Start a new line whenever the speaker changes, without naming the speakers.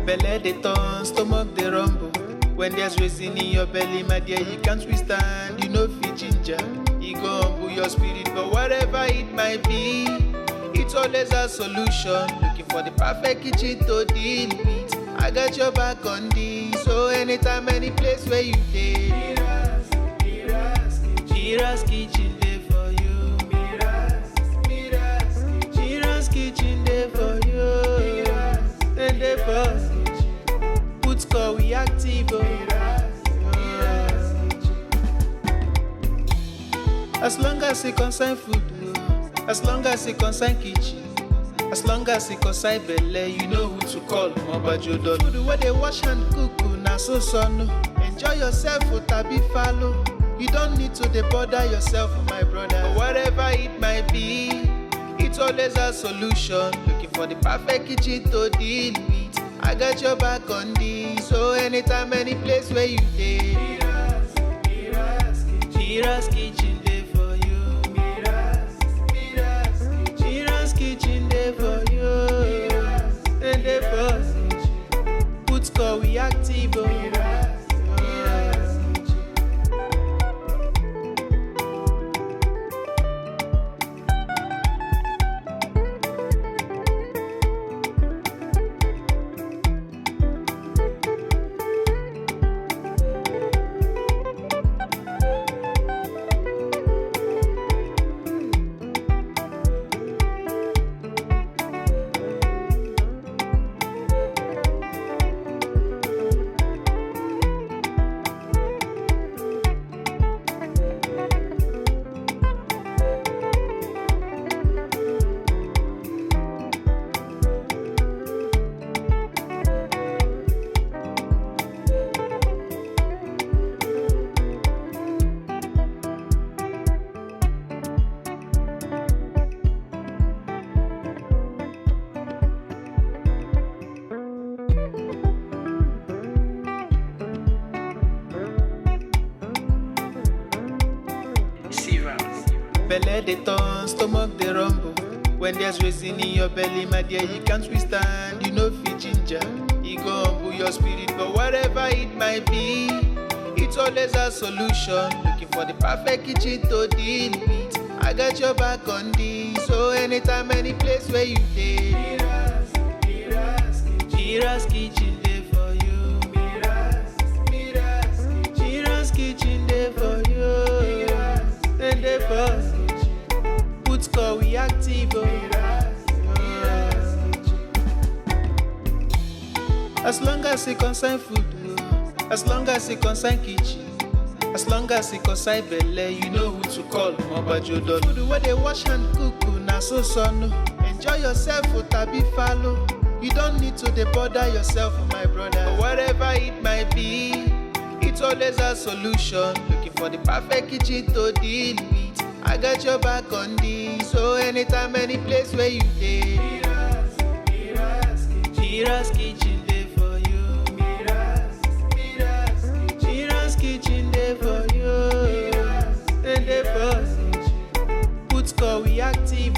Belle dey turn, stomach dey rumble. When there's reason in your belly, my dear, you can't withstand. You know fit ginger, e go humble your spirit. But whatever it might be, it's always a solution. Looking for the perfect kitchen to deal with. I got your back on this. So anytime, any place where you dey, Mira's kitchen dey for you. Mira's kitchen dey for you. And dey for put score we active. As long as it concern food, as long as it concern kitchen, as long as it concern belle, you know who to call. Mobajodo. Food where they wash and cook, na so no. Enjoy yourself, tabi follow. You don't need to dey bother yourself, my brother. But whatever it might be, it's always a solution. Looking for the perfect kitchen to deal with. I got your back on this. So anytime, any place where you dey, Mira's kitchen dey for you. Mira's kitchen dey for you. And dey for put score we active. Belle dey turn, stomach dey rumble. When there's reason in your belly, my dear, you can't withstand. You know fit ginger, e go humble your spirit. But whatever it might be, it's always a solution. Looking for the perfect kitchen to deal with. I got your back on this. So anytime, any place where you dey, Mira's kitchen dey for you. Mira's kitchen dey for you. And dey for put score we active. As long as it concern food, as long as it concern kitchen, as long as it concern belle, you know who to call. Mobajodo. Food where they wash and cook, na so no. Enjoy yourself, tabi follow. You don't need to dey bother yourself, my brother. But whatever it might be, it's always a solution. Looking for the perfect kitchen to deal with. I got your back on this. So anytime, any place where you dey, Mira's kitchen dey for you. Mira's kitchen dey for you. And dey for put score we active.